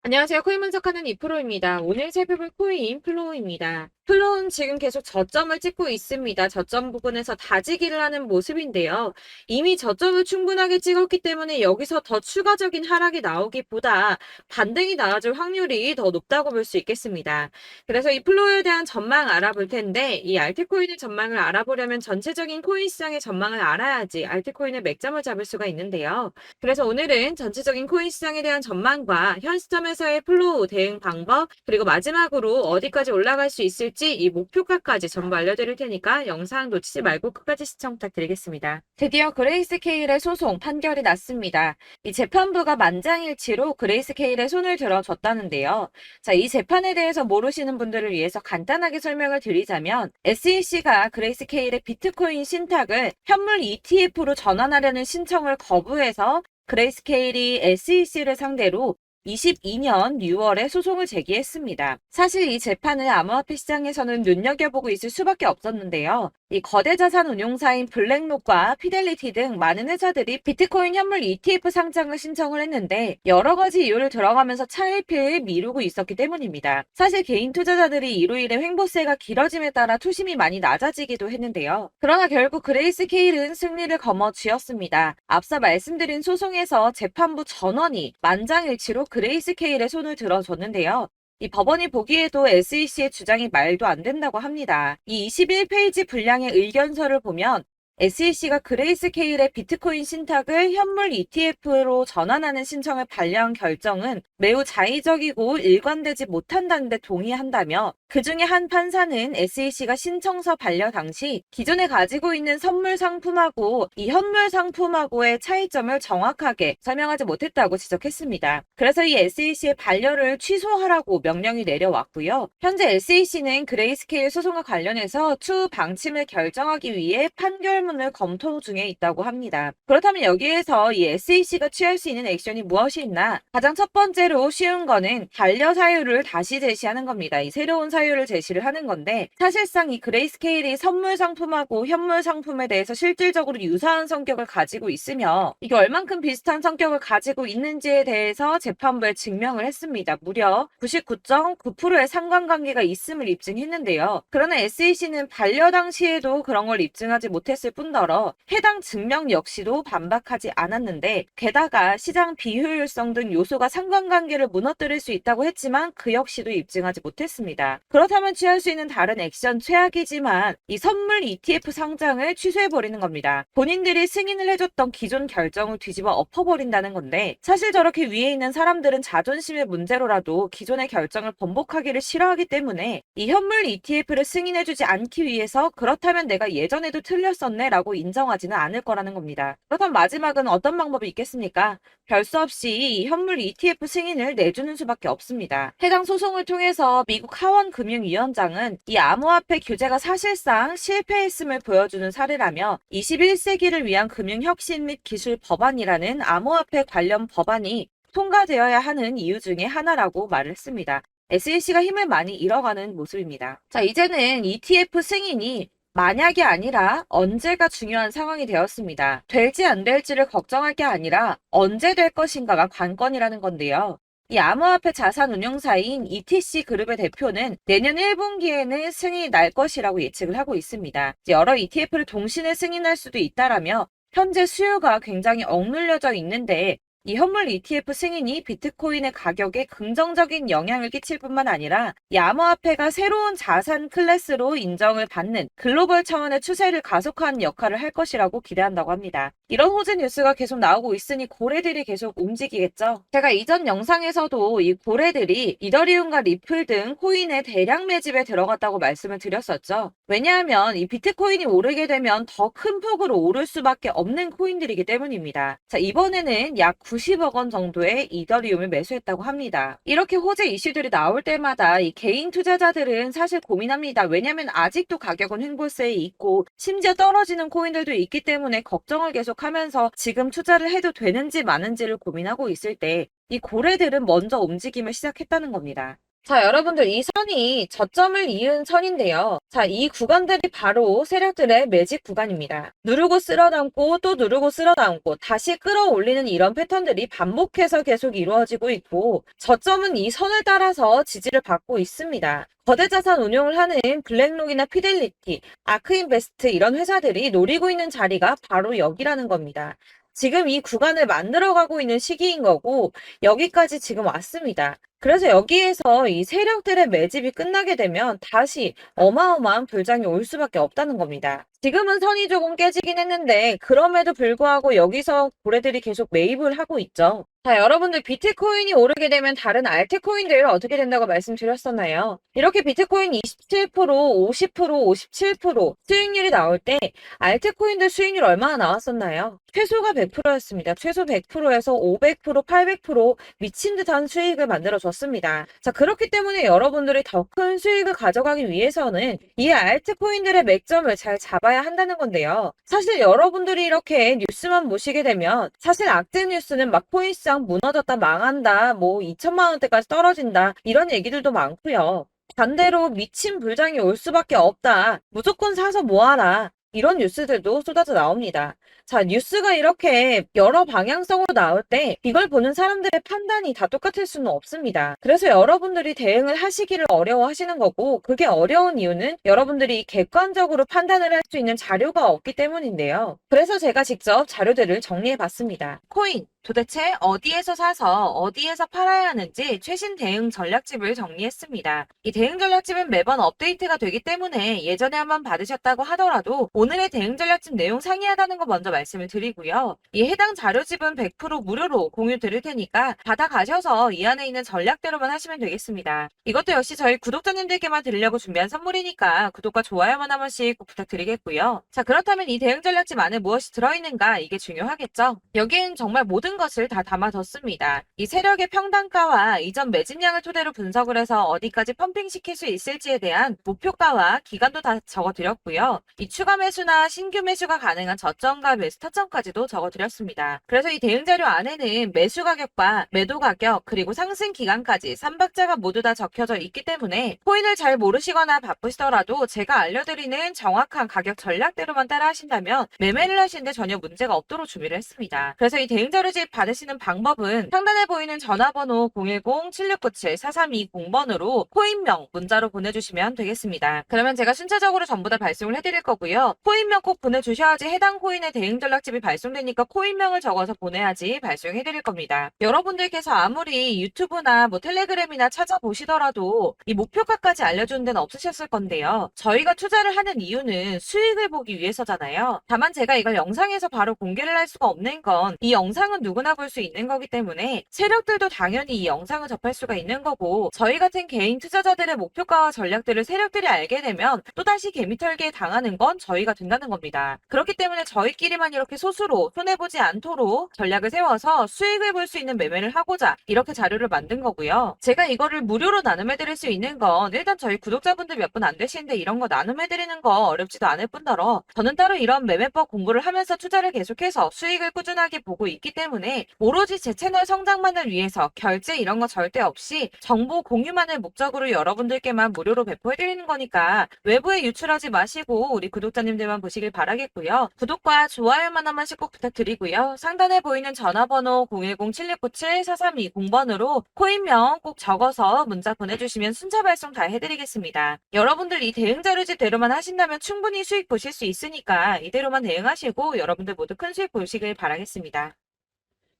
안녕하세요. 코인 분석하는 이프로입니다. 오늘 살펴볼 코인 플로우입니다. 플로우는 지금 계속 저점을 찍고 있습니다. 저점 부근에서 다지기를 하는 모습인데요. 이미 저점을 충분하게 찍었기 때문에 여기서 더 추가적인 하락이 나오기보다 반등이 나와줄 확률이 더 높다고 볼 수 있겠습니다. 그래서 이 플로우에 대한 전망 알아볼 텐데 이 알트코인의 전망을 알아보려면 전체적인 코인 시장의 전망을 알아야지 알트코인의 맥점을 잡을 수가 있는데요. 그래서 오늘은 전체적인 코인 시장에 대한 전망과 현 시점에서의 플로우 대응 방법, 그리고 마지막으로 어디까지 올라갈 수 있을지 이 목표가까지 전부 알려드릴 테니까 영상 놓치지 말고 끝까지 시청 부탁드리겠습니다. 드디어 그레이스케일의 소송 판결이 났습니다. 이 재판부가 만장일치로 그레이스케일의 손을 들어줬다는데요. 자, 이 재판에 대해서 모르시는 분들을 위해서 간단하게 설명을 드리자면 SEC가 그레이스케일의 비트코인 신탁을 현물 ETF로 전환하려는 신청을 거부해서 그레이스케일이 SEC를 상대로 22년 6월에 소송을 제기했습니다. 사실 이 재판을 암호화폐 시장에서는 눈여겨보고 있을 수밖에 없었는데요. 이 거대 자산 운용사인 블랙록과 피델리티 등 많은 회사들이 비트코인 현물 ETF 상장을 신청을 했는데 여러 가지 이유를 들어가면서 차일피일 미루고 있었기 때문입니다. 사실 개인 투자자들이 이로 인해 횡보세가 길어짐에 따라 투심이 많이 낮아지기도 했는데요. 그러나 결국 그레이스케일은 승리를 거머쥐었습니다. 앞서 말씀드린 소송에서 재판부 전원이 만장일치로 그레이스케일의 손을 들어줬는데요. 이 법원이 보기에도 SEC의 주장이 말도 안 된다고 합니다. 이 21페이지 분량의 의견서를 보면 SEC가 그레이스케일의 비트코인 신탁을 현물 ETF로 전환하는 신청을 반려한 결정은 매우 자의적이고 일관되지 못한다는 데 동의한다며 그 중에 한 판사는 SEC가 신청서 반려 당시 기존에 가지고 있는 선물 상품하고 이 현물 상품하고의 차이점을 정확하게 설명하지 못했다고 지적했습니다. 그래서 이 SEC의 반려를 취소하라고 명령이 내려왔고요. 현재 SEC는 그레이스케일 소송과 관련해서 추후 방침을 결정하기 위해 판결문을 검토 중에 있다고 합니다. 그렇다면 여기에서 이 SEC가 취할 수 있는 액션이 무엇이 있나? 가장 첫 번째로 쉬운 거는 반려 사유를 다시 제시하는 겁니다. 이 새로운 사유를 제시를 하는 건데 사실상 이 그레이스케일이 선물 상품하고 현물 상품에 대해서 실질적으로 유사한 성격을 가지고 있으며 이게 얼만큼 비슷한 성격을 가지고 있는지에 대해서 재판부에 증명을 했습니다. 무려 99.9%의 상관관계가 있음을 입증했는데요. 그러나 SEC는 반려 당시에도 그런 걸 입증하지 못했을 뿐더러 해당 증명 역시도 반박하지 않았는데 게다가 시장 비효율성 등 요소가 상관관계를 무너뜨릴 수 있다고 했지만 그 역시도 입증하지 못했습니다. 그렇다면 취할 수 있는 다른 액션 최악이지만 이 선물 ETF 상장을 취소해버리는 겁니다. 본인들이 승인을 해줬던 기존 결정을 뒤집어 엎어버린다는 건데 사실 저렇게 위에 있는 사람들은 자존심의 문제로라도 기존의 결정을 번복하기를 싫어하기 때문에 이 현물 ETF를 승인해주지 않기 위해서 그렇다면 내가 예전에도 틀렸었네 라고 인정하지는 않을 거라는 겁니다. 그렇다면 마지막은 어떤 방법이 있겠습니까? 별 수 없이 이 현물 ETF 승인을 내주는 수밖에 없습니다. 해당 소송을 통해서 미국 하원금융위원장은 이 암호화폐 규제가 사실상 실패했음을 보여주는 사례라며 21세기를 위한 금융혁신 및 기술 법안이라는 암호화폐 관련 법안이 통과되어야 하는 이유 중에 하나라고 말을 했습니다. SEC가 힘을 많이 잃어가는 모습입니다. 자, 이제는 ETF 승인이 만약이 아니라 언제가 중요한 상황이 되었습니다. 될지 안 될지를 걱정할 게 아니라 언제 될 것인가가 관건이라는 건데요. 이 암호화폐 자산 운용사인 ETC 그룹의 대표는 내년 1분기에는 승인이 날 것이라고 예측을 하고 있습니다. 여러 ETF를 동시에 승인할 수도 있다라며 현재 수요가 굉장히 억눌려져 있는데 이 현물 ETF 승인이 비트코인의 가격에 긍정적인 영향을 끼칠 뿐만 아니라 이 암호화폐가 새로운 자산 클래스로 인정을 받는 글로벌 차원의 추세를 가속화하는 역할을 할 것이라고 기대한다고 합니다. 이런 호재 뉴스가 계속 나오고 있으니 고래들이 계속 움직이겠죠. 제가 이전 영상에서도 이 고래들이 이더리움과 리플 등 코인의 대량 매집에 들어갔다고 말씀을 드렸었죠. 왜냐하면 이 비트코인이 오르게 되면 더 큰 폭으로 오를 수밖에 없는 코인들이기 때문입니다. 자, 이번에는 약 90억 원 정도의 이더리움을 매수했다고 합니다. 이렇게 호재 이슈들이 나올 때마다 이 개인 투자자들은 사실 고민합니다. 왜냐하면 아직도 가격은 횡보세에 있고 심지어 떨어지는 코인들도 있기 때문에 걱정을 계속하면서 지금 투자를 해도 되는지 마는지를 고민하고 있을 때 이 고래들은 먼저 움직임을 시작했다는 겁니다. 자, 여러분들 이 선이 저점을 이은 선인데요. 자, 이 구간들이 바로 세력들의 매직 구간입니다. 누르고 쓸어담고 또 누르고 쓸어담고 다시 끌어올리는 이런 패턴들이 반복해서 계속 이루어지고 있고 저점은 이 선을 따라서 지지를 받고 있습니다. 거대 자산 운용을 하는 블랙록이나 피델리티, 아크인베스트 이런 회사들이 노리고 있는 자리가 바로 여기라는 겁니다. 지금 이 구간을 만들어가고 있는 시기인 거고 여기까지 지금 왔습니다. 그래서 여기에서 이 세력들의 매집이 끝나게 되면 다시 어마어마한 불장이 올 수밖에 없다는 겁니다. 지금은 선이 조금 깨지긴 했는데 그럼에도 불구하고 여기서 고래들이 계속 매입을 하고 있죠. 자, 여러분들 비트코인이 오르게 되면 다른 알트코인들 어떻게 된다고 말씀드렸었나요? 이렇게 비트코인 27%, 50%, 57% 수익률이 나올 때 알트코인들 수익률 얼마나 나왔었나요? 최소가 100%였습니다. 최소 100%에서 500%, 800% 미친 듯한 수익을 만들어줬습니다. 자, 그렇기 때문에 여러분들이 더 큰 수익을 가져가기 위해서는 이 알트코인들의 맥점을 잘 잡아야 한다는 건데요. 사실 여러분들이 이렇게 뉴스만 보시게 되면 사실 악재 뉴스는 막 코인시장 무너졌다, 망한다, 뭐 2천만 원대까지 떨어진다 이런 얘기들도 많고요. 반대로 미친 불장이 올 수밖에 없다. 무조건 사서 모아라. 이런 뉴스들도 쏟아져 나옵니다. 자, 뉴스가 이렇게 여러 방향성으로 나올 때 이걸 보는 사람들의 판단이 다 똑같을 수는 없습니다. 그래서 여러분들이 대응을 하시기를 어려워하시는 거고 그게 어려운 이유는 여러분들이 객관적으로 판단을 할 수 있는 자료가 없기 때문인데요. 그래서 제가 직접 자료들을 정리해 봤습니다. 코인 도대체 어디에서 사서 어디에서 팔아야 하는지 최신 대응 전략집을 정리했습니다. 이 대응 전략집은 매번 업데이트가 되기 때문에 예전에 한번 받으셨다고 하더라도 오늘의 대응 전략집 내용 상이하다는 거 먼저 말씀을 드리고요. 이 해당 자료집은 100% 무료로 공유 드릴 테니까 받아가셔서 이 안에 있는 전략대로만 하시면 되겠습니다. 이것도 역시 저희 구독자님들께만 드리려고 준비한 선물이니까 구독과 좋아요만 한 번씩 꼭 부탁드리겠고요. 자, 그렇다면 이 대응 전략집 안에 무엇이 들어있는가 이게 중요하겠죠? 여기엔 정말 모든 것을 다 담아뒀습니다. 이 세력의 평단가와 이전 매집량을 토대로 분석을 해서 어디까지 펌핑시킬 수 있을지에 대한 목표가와 기간도 다 적어드렸고요. 이 추가 매수나 신규 매수가 가능한 저점과 매수 타점까지도 적어드렸습니다. 그래서 이 대응 자료 안에는 매수 가격과 매도 가격 그리고 상승 기간까지 3박자가 모두 다 적혀져 있기 때문에 코인을 잘 모르시거나 바쁘시더라도 제가 알려드리는 정확한 가격 전략대로만 따라 하신다면 매매를 하시는데 전혀 문제가 없도록 준비를 했습니다. 그래서 이 대응 자료집 받으시는 방법은 상단에 보이는 전화번호 010-7697-4320번으로 코인명 문자로 보내주시면 되겠습니다. 그러면 제가 순차적으로 전부 다 발송을 해드릴 거고요. 코인명 꼭 보내주셔야지 해당 코인의 대응 전략집이 발송되니까 코인명을 적어서 보내야지 발송해드릴 겁니다. 여러분들께서 아무리 유튜브나 뭐 텔레그램이나 찾아보시더라도 이 목표가까지 알려주는 데는 없으셨을 건데요. 저희가 투자를 하는 이유는 수익을 보기 위해서잖아요. 다만 제가 이걸 영상에서 바로 공개를 할 수가 없는 건 이 영상은 누구나 볼 수 있는 거기 때문에 세력들도 당연히 이 영상을 접할 수가 있는 거고 저희 같은 개인 투자자들의 목표가와 전략들을 세력들이 알게 되면 또다시 개미털기에 당하는 건 저희가 된다는 겁니다. 그렇기 때문에 저희끼리만 이렇게 소수로 손해보지 않도록 전략을 세워서 수익을 볼 수 있는 매매를 하고자 이렇게 자료를 만든 거고요. 제가 이거를 무료로 나눔해드릴 수 있는 건 일단 저희 구독자분들 몇 분 안 되시는데 이런 거 나눔해드리는 거 어렵지도 않을 뿐더러 저는 따로 이런 매매법 공부를 하면서 투자를 계속해서 수익을 꾸준하게 보고 있기 때문에 오로지 제 채널 성장만을 위해서 결제 이런 거 절대 없이 정보 공유만을 목적으로 여러분들께만 무료로 배포해드리는 거니까 외부에 유출하지 마시고 우리 구독자님들만 보시길 바라겠고요. 구독과 좋아요만 한 번씩 꼭 부탁드리고요. 상단에 보이는 전화번호 010-7697-4320번으로 코인명 꼭 적어서 문자 보내주시면 순차 발송 다 해드리겠습니다. 여러분들 이 대응 자료집 대로만 하신다면 충분히 수익 보실 수 있으니까 이대로만 대응하시고 여러분들 모두 큰 수익 보시길 바라겠습니다.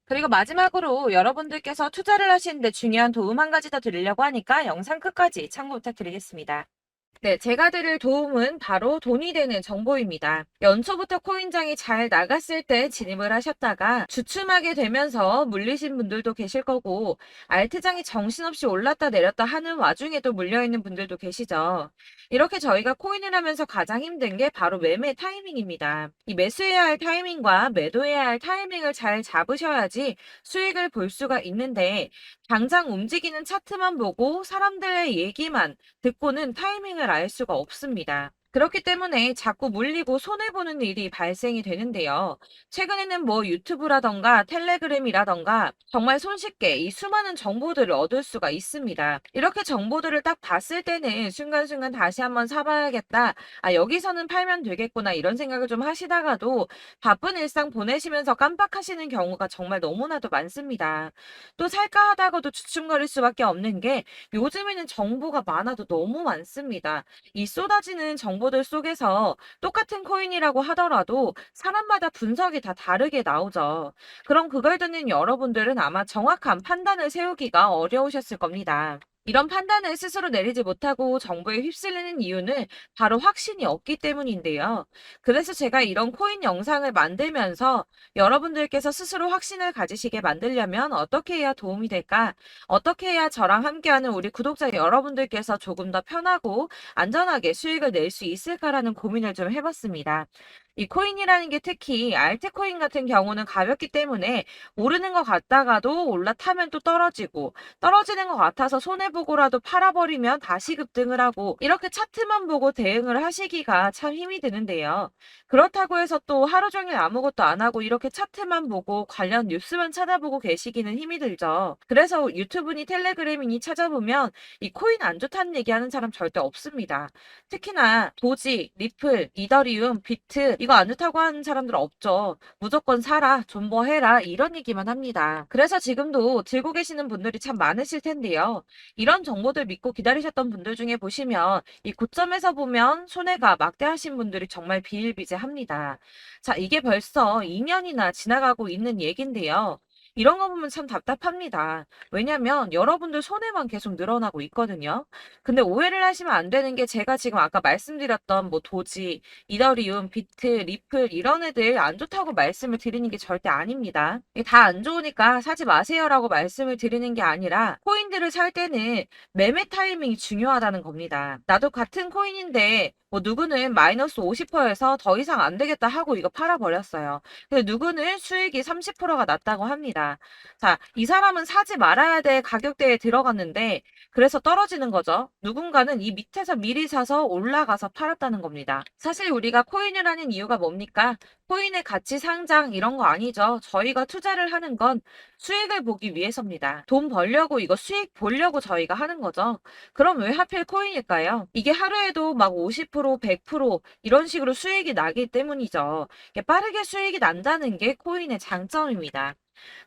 그리고 마지막으로 여러분들께서 투자를 하시는데 중요한 도움 한 가지 더 드리려고 하니까 영상 끝까지 참고 부탁드리겠습니다. 네, 제가 드릴 도움은 바로 돈이 되는 정보입니다. 연초부터 코인장이 잘 나갔을 때 진입을 하셨다가 주춤하게 되면서 물리신 분들도 계실 거고 알트장이 정신없이 올랐다 내렸다 하는 와중에도 물려있는 분들도 계시죠. 이렇게 저희가 코인을 하면서 가장 힘든 게 바로 매매 타이밍입니다. 이 매수해야 할 타이밍과 매도해야 할 타이밍을 잘 잡으셔야지 수익을 볼 수가 있는데 당장 움직이는 차트만 보고 사람들의 얘기만 듣고는 타이밍을 알 수가 없습니다. 그렇기 때문에 자꾸 물리고 손해보는 일이 발생이 되는데요. 최근에는 뭐 유튜브라던가 텔레그램이라던가 정말 손쉽게 이 수많은 정보들을 얻을 수가 있습니다. 이렇게 정보들을 딱 봤을 때는 순간순간 다시 한번 사봐야겠다. 아, 여기서는 팔면 되겠구나. 이런 생각을 좀 하시다가도 바쁜 일상 보내시면서 깜빡하시는 경우가 정말 너무나도 많습니다. 또 살까 하다가도 주춤거릴 수밖에 없는 게 요즘에는 정보가 많아도 너무 많습니다. 이 쏟아지는 정보들 속에서 똑같은 코인이라고 하더라도 사람마다 분석이 다 다르게 나오죠. 그럼 그걸 듣는 여러분들은 아마 정확한 판단을 세우기가 어려우셨을 겁니다. 이런 판단을 스스로 내리지 못하고 정보에 휩쓸리는 이유는 바로 확신이 없기 때문인데요. 그래서 제가 이런 코인 영상을 만들면서 여러분들께서 스스로 확신을 가지시게 만들려면 어떻게 해야 도움이 될까? 어떻게 해야 저랑 함께하는 우리 구독자 여러분들께서 조금 더 편하고 안전하게 수익을 낼 수 있을까라는 고민을 좀 해봤습니다. 이 코인이라는 게 특히 알트코인 같은 경우는 가볍기 때문에 오르는 것 같다가도 올라타면 또 떨어지고 떨어지는 것 같아서 손해보고라도 팔아버리면 다시 급등을 하고 이렇게 차트만 보고 대응을 하시기가 참 힘이 드는데요. 그렇다고 해서 또 하루 종일 아무것도 안 하고 이렇게 차트만 보고 관련 뉴스만 찾아보고 계시기는 힘이 들죠. 그래서 유튜브니 텔레그램이니 찾아보면 이 코인 안 좋다는 얘기하는 사람 절대 없습니다. 특히나 도지, 리플, 이더리움, 비트 이거 안 좋다고 하는 사람들 없죠. 무조건 사라, 존버해라 이런 얘기만 합니다. 그래서 지금도 들고 계시는 분들이 참 많으실 텐데요. 이런 정보들 믿고 기다리셨던 분들 중에 보시면 이 고점에서 보면 손해가 막대하신 분들이 정말 비일비재합니다. 자, 이게 벌써 2년이나 지나가고 있는 얘긴데요. 이런 거 보면 참 답답합니다. 왜냐면 여러분들 손해만 계속 늘어나고 있거든요. 근데 오해를 하시면 안 되는 게 제가 지금 아까 말씀드렸던 뭐 도지, 이더리움, 비트, 리플 이런 애들 안 좋다고 말씀을 드리는 게 절대 아닙니다. 다 안 좋으니까 사지 마세요라고 말씀을 드리는 게 아니라 코인들을 살 때는 매매 타이밍이 중요하다는 겁니다. 나도 같은 코인인데 뭐 누구는 마이너스 50%에서 더 이상 안 되겠다 하고 이거 팔아버렸어요. 근데 누구는 수익이 30%가 났다고 합니다. 자, 이 사람은 사지 말아야 될 가격대에 들어갔는데 그래서 떨어지는 거죠. 누군가는 이 밑에서 미리 사서 올라가서 팔았다는 겁니다. 사실 우리가 코인을 하는 이유가 뭡니까? 코인의 가치 상장 이런 거 아니죠. 저희가 투자를 하는 건 수익을 보기 위해서입니다. 돈 벌려고 이거 수익 보려고 저희가 하는 거죠. 그럼 왜 하필 코인일까요? 이게 하루에도 막 50%, 100% 이런 식으로 수익이 나기 때문이죠. 이게 빠르게 수익이 난다는 게 코인의 장점입니다.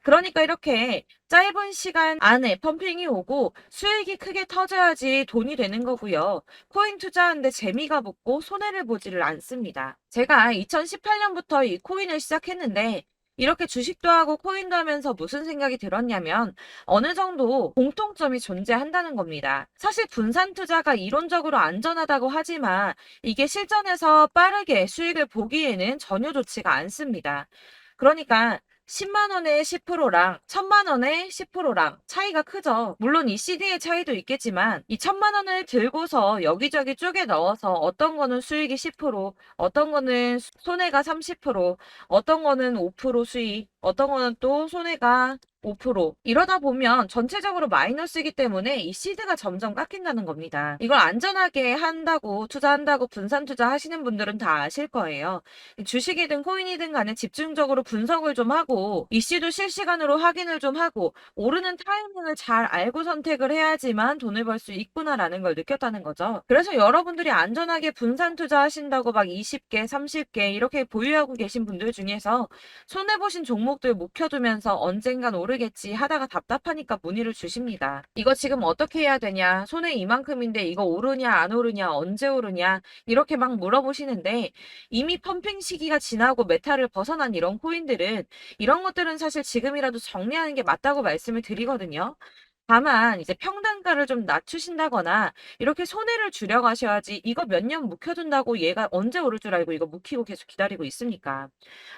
그러니까 이렇게 짧은 시간 안에 펌핑이 오고 수익이 크게 터져야지 돈이 되는 거고요. 코인 투자하는데 재미가 붙고 손해를 보지를 않습니다. 제가 2018년부터 이 코인을 시작했는데 이렇게 주식도 하고 코인도 하면서 무슨 생각이 들었냐면 어느 정도 공통점이 존재한다는 겁니다. 사실 분산 투자가 이론적으로 안전하다고 하지만 이게 실전에서 빠르게 수익을 보기에는 전혀 좋지가 않습니다. 그러니까 10만 원에 10%랑 1000만 원에 10%랑 차이가 크죠. 물론 이 CD의 차이도 있겠지만 이 1000만 원을 들고서 여기저기 쪼개 넣어서 어떤 거는 수익이 10%, 어떤 거는 손해가 30%, 어떤 거는 5% 수익, 어떤 거는 또 손해가 5% 이러다 보면 전체적으로 마이너스이기 때문에 이 시드가 점점 깎인다는 겁니다. 이걸 안전하게 한다고 투자한다고 분산 투자하시는 분들은 다 아실 거예요. 주식이든 코인이든 간에 집중적으로 분석을 좀 하고 이슈도 실시간으로 확인을 좀 하고 오르는 타이밍을 잘 알고 선택을 해야지만 돈을 벌 수 있구나라는 걸 느꼈다는 거죠. 그래서 여러분들이 안전하게 분산 투자하신다고 막 20개, 30개 이렇게 보유하고 계신 분들 중에서 손해보신 종목들 묵혀두면서 언젠간 오르겠지 하다가 답답하니까 문의를 주십니다. 이거 지금 어떻게 해야 되냐? 손해 이만큼인데 이거 오르냐 안 오르냐 언제 오르냐 이렇게 막 물어보시는데 이미 펌핑 시기가 지나고 메타를 벗어난 이런 코인들은 이런 것들은 사실 지금이라도 정리하는 게 맞다고 말씀을 드리거든요. 다만 이제 평단가를 좀 낮추신다거나 이렇게 손해를 줄여가셔야지 이거 몇 년 묵혀둔다고 얘가 언제 오를 줄 알고 이거 묵히고 계속 기다리고 있습니까?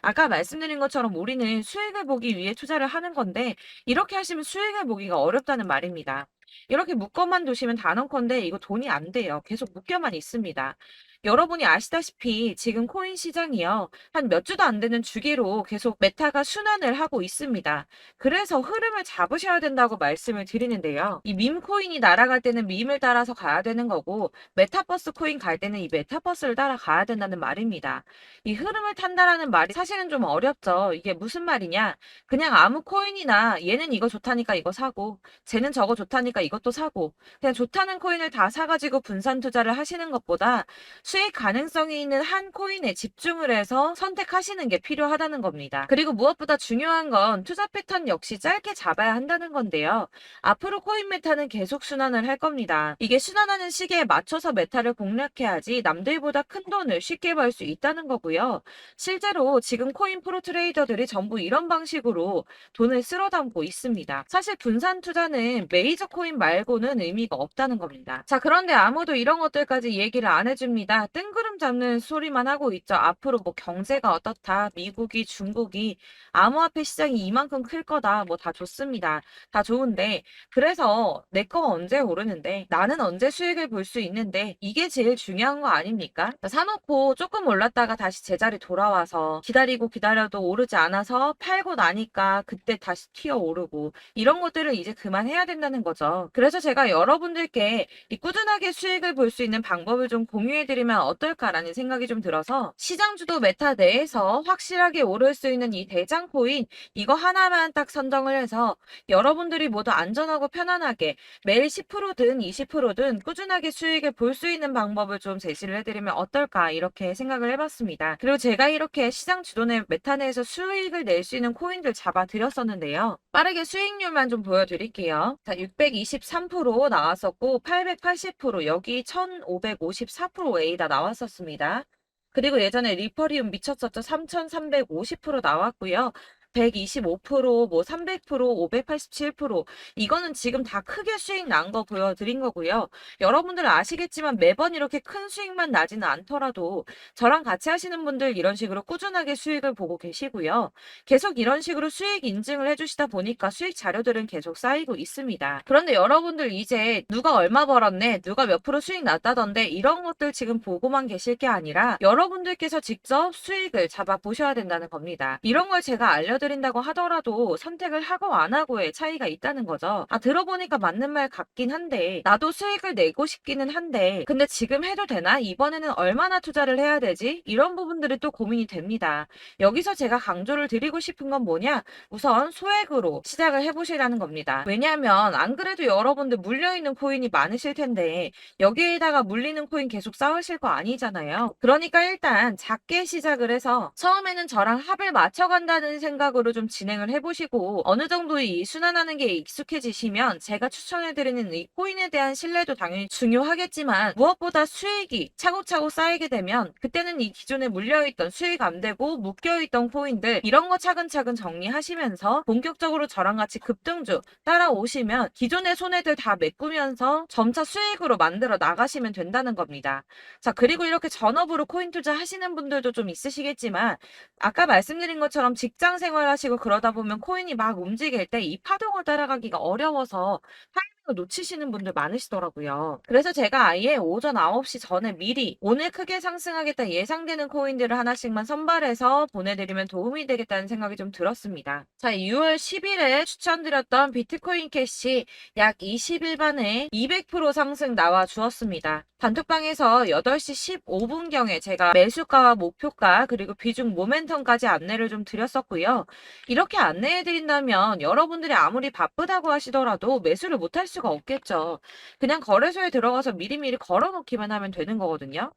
아까 말씀드린 것처럼 우리는 수익을 보기 위해 투자를 하는 건데 이렇게 하시면 수익을 보기가 어렵다는 말입니다. 이렇게 묶어만 두시면 단언컨대 이거 돈이 안 돼요. 계속 묶여만 있습니다. 여러분이 아시다시피 지금 코인 시장이요. 한 몇 주도 안 되는 주기로 계속 메타가 순환을 하고 있습니다. 그래서 흐름을 잡으셔야 된다고 말씀을 드리는데요. 이 밈 코인이 날아갈 때는 밈을 따라서 가야 되는 거고 메타버스 코인 갈 때는 이 메타버스를 따라가야 된다는 말입니다. 이 흐름을 탄다라는 말이 사실은 좀 어렵죠. 이게 무슨 말이냐? 그냥 아무 코인이나 얘는 이거 좋다니까 이거 사고 쟤는 저거 좋다니까 이것도 사고 그냥 좋다는 코인을 다 사가지고 분산 투자를 하시는 것보다 수익 가능성이 있는 한 코인에 집중을 해서 선택하시는 게 필요하다는 겁니다. 그리고 무엇보다 중요한 건 투자 패턴 역시 짧게 잡아야 한다는 건데요. 앞으로 코인 메타는 계속 순환을 할 겁니다. 이게 순환하는 시기에 맞춰서 메타를 공략해야지 남들보다 큰 돈을 쉽게 벌 수 있다는 거고요. 실제로 지금 코인 프로 트레이더들이 전부 이런 방식으로 돈을 쓸어 담고 있습니다. 사실 분산 투자는 메이저 코인 말고는 의미가 없다는 겁니다. 자, 그런데 아무도 이런 것들까지 얘기를 안 해줍니다. 뜬구름 잡는 소리만 하고 있죠. 앞으로 뭐 경제가 어떻다, 미국이, 중국이, 암호화폐 시장이 이만큼 클 거다, 뭐 다 좋습니다. 다 좋은데, 그래서 내 거 언제 오르는데, 나는 언제 수익을 볼 수 있는데, 이게 제일 중요한 거 아닙니까? 사놓고 조금 올랐다가 다시 제자리 돌아와서 기다리고 기다려도 오르지 않아서 팔고 나니까 그때 다시 튀어 오르고, 이런 것들을 이제 그만해야 된다는 거죠. 그래서 제가 여러분들께 이 꾸준하게 수익을 볼 수 있는 방법을 좀 공유해드리면 어떨까라는 생각이 좀 들어서 시장 주도 메타 내에서 확실하게 오를 수 있는 이 대장 코인 이거 하나만 딱 선정을 해서 여러분들이 모두 안전하고 편안하게 매일 10%든 20%든 꾸준하게 수익을 볼 수 있는 방법을 좀 제시를 해드리면 어떨까 이렇게 생각을 해봤습니다. 그리고 제가 이렇게 시장 주도내 메타 내에서 수익을 낼 수 있는 코인들 잡아드렸었는데요. 빠르게 수익률만 좀 보여드릴게요. 자, 623% 나왔었고 880% 여기 1554% A다 나왔었습니다. 그리고 예전에 리퍼리움 미쳤었죠. 3350% 나왔고요. 125%, 뭐 300%, 587% 이거는 지금 다 크게 수익 난 거 보여드린 거고요. 여러분들 아시겠지만 매번 이렇게 큰 수익만 나지는 않더라도 저랑 같이 하시는 분들 이런 식으로 꾸준하게 수익을 보고 계시고요. 계속 이런 식으로 수익 인증을 해주시다 보니까 수익 자료들은 계속 쌓이고 있습니다. 그런데 여러분들 이제 누가 얼마 벌었네, 누가 몇 프로 수익 났다던데 이런 것들 지금 보고만 계실 게 아니라 여러분들께서 직접 수익을 잡아 보셔야 된다는 겁니다. 이런 걸 제가 알려드린다고 하더라도 선택을 하고 안 하고의 차이가 있다는 거죠. 아, 들어보니까 맞는 말 같긴 한데 나도 수익을 내고 싶기는 한데 근데 지금 해도 되나? 이번에는 얼마나 투자를 해야 되지? 이런 부분들이 또 고민이 됩니다. 여기서 제가 강조를 드리고 싶은 건 뭐냐? 우선 소액으로 시작을 해보시라는 겁니다. 왜냐하면 안 그래도 여러분들 물려있는 코인이 많으실 텐데 여기에다가 물리는 코인 계속 쌓으실 거 아니잖아요. 그러니까 일단 작게 시작을 해서 처음에는 저랑 합을 맞춰간다는 생각으로 좀 진행을 해보시고 어느 정도 이 순환하는 게 익숙해지시면 제가 추천해드리는 이 코인에 대한 신뢰도 당연히 중요하겠지만 무엇보다 수익이 차곡차곡 쌓이게 되면 그때는 이 기존에 물려있던 수익 안 되고 묶여있던 코인들 이런 거 차근차근 정리하시면서 본격적으로 저랑 같이 급등주 따라오시면 기존의 손해들 다 메꾸면서 점차 수익으로 만들어 나가시면 된다는 겁니다. 자, 그리고 이렇게 전업으로 코인 투자 하시는 분들도 좀 있으시겠지만 아까 말씀드린 것처럼 직장 생활하시고 그러다 보면 코인이 막 움직일 때 이 파동을 따라가기가 어려워서 타이밍을 놓치시는 분들 많으시더라고요. 그래서 제가 아예 오전 9시 전에 미리 오늘 크게 상승하겠다 예상되는 코인들을 하나씩만 선발해서 보내드리면 도움이 되겠다는 생각이 좀 들었습니다. 자, 6월 10일에 추천드렸던 비트코인 캐시 약 20일 만에 200% 상승 나와 주었습니다. 단톡방에서 8시 15분경에 제가 매수가와 목표가 그리고 비중 모멘텀까지 안내를 좀 드렸었고요. 이렇게 안내해드린다면 여러분들이 아무리 바쁘다고 하시더라도 매수를 못할 수가 없겠죠. 그냥 거래소에 들어가서 미리미리 걸어놓기만 하면 되는 거거든요.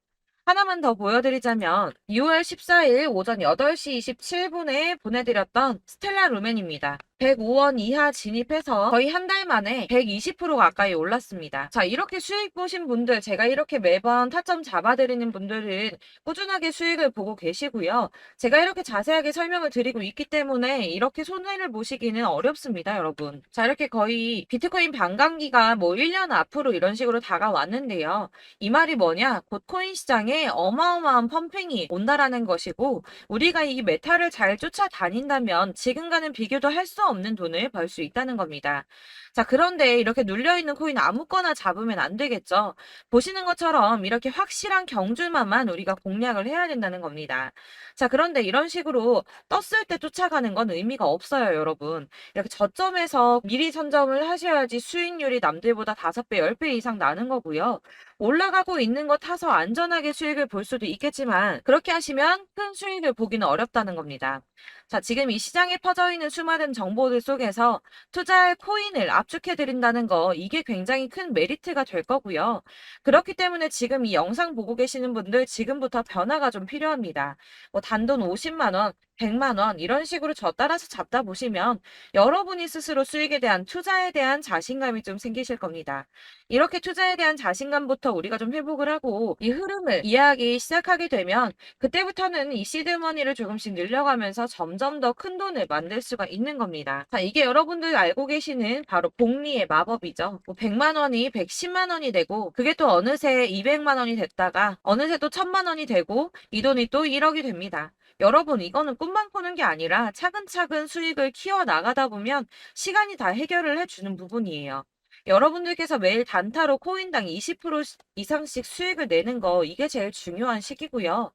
하나만 더 보여드리자면 6월 14일 오전 8시 27분에 보내드렸던 스텔라 루멘입니다. 105원 이하 진입해서 거의 한 달 만에 120% 가까이 올랐습니다. 자, 이렇게 수익 보신 분들, 제가 이렇게 매번 타점 잡아드리는 분들은 꾸준하게 수익을 보고 계시고요. 제가 이렇게 자세하게 설명을 드리고 있기 때문에 이렇게 손해를 보시기는 어렵습니다, 여러분. 자, 이렇게 거의 비트코인 반감기가 뭐 1년 앞으로 이런 식으로 다가왔는데요. 이 말이 뭐냐? 곧 코인 시장에 어마어마한 펌핑이 온다라는 것이고 우리가 이 메타를 잘 쫓아다닌다면 지금과는 비교도 할 수 없는 돈을 벌 수 있다는 겁니다. 자, 그런데 이렇게 눌려있는 코인 아무거나 잡으면 안 되겠죠. 보시는 것처럼 이렇게 확실한 경주만만 우리가 공략을 해야 된다는 겁니다. 자, 그런데 이런 식으로 떴을 때 쫓아가는 건 의미가 없어요, 여러분. 이렇게 저점에서 미리 선점을 하셔야지 수익률이 남들보다 5배, 10배 이상 나는 거고요. 올라가고 있는 거 타서 안전하게 수익을 볼 수도 있겠지만 그렇게 하시면 큰 수익을 보기는 어렵다는 겁니다. 자, 지금 이 시장에 퍼져 있는 수많은 정보들 속에서 투자할 코인을 압축해 드린다는 거 이게 굉장히 큰 메리트가 될 거고요. 그렇기 때문에 지금 이 영상 보고 계시는 분들 지금부터 변화가 좀 필요합니다. 뭐 단돈 50만 원, 100만 원 이런 식으로 저 따라서 잡다 보시면 여러분이 스스로 수익에 대한 투자에 대한 자신감이 좀 생기실 겁니다. 이렇게 투자에 대한 자신감부터 우리가 좀 회복을 하고 이 흐름을 이해하기 시작하게 되면 그때부터는 이 시드머니를 조금씩 늘려가면서 점점 더 큰 돈을 만들 수가 있는 겁니다. 자, 이게 여러분들 알고 계시는 바로 복리의 마법이죠. 뭐 100만 원이 110만 원이 되고 그게 또 어느새 200만 원이 됐다가 어느새 또 1000만 원이 되고 이 돈이 또 1억이 됩니다. 여러분, 이거는 꿈만 꾸는 게 아니라 차근차근 수익을 키워 나가다 보면 시간이 다 해결을 해주는 부분이에요. 여러분들께서 매일 단타로 코인당 20% 이상씩 수익을 내는 거 이게 제일 중요한 시기고요.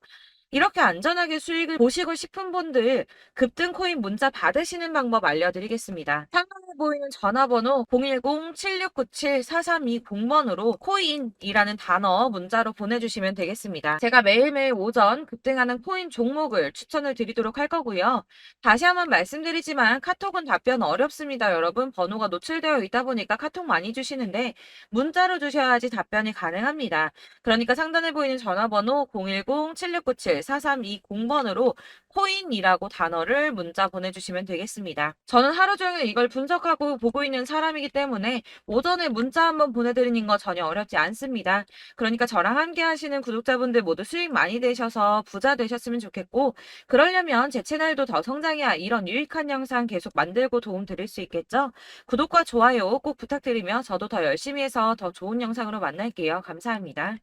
이렇게 안전하게 수익을 보시고 싶은 분들 급등 코인 문자 받으시는 방법 알려드리겠습니다. 상단에 보이는 전화번호 010-7697-4320번으로 코인이라는 단어 문자로 보내주시면 되겠습니다. 제가 매일매일 오전 급등하는 코인 종목을 추천을 드리도록 할 거고요. 다시 한번 말씀드리지만 카톡은 답변 어렵습니다. 여러분, 번호가 노출되어 있다 보니까 카톡 많이 주시는데 문자로 주셔야지 답변이 가능합니다. 그러니까 상단에 보이는 전화번호 010-7697-4320번으로 코인이라고 단어를 문자 보내주시면 되겠습니다. 저는 하루 종일 이걸 분석하고 보고 있는 사람이기 때문에 오전에 문자 한번 보내드리는 거 전혀 어렵지 않습니다. 그러니까 저랑 함께 하시는 구독자분들 모두 수익 많이 되셔서 부자 되셨으면 좋겠고 그러려면 제 채널도 더 성장해야 이런 유익한 영상 계속 만들고 도움 드릴 수 있겠죠? 구독과 좋아요 꼭 부탁드리며 저도 더 열심히 해서 더 좋은 영상으로 만날게요. 감사합니다.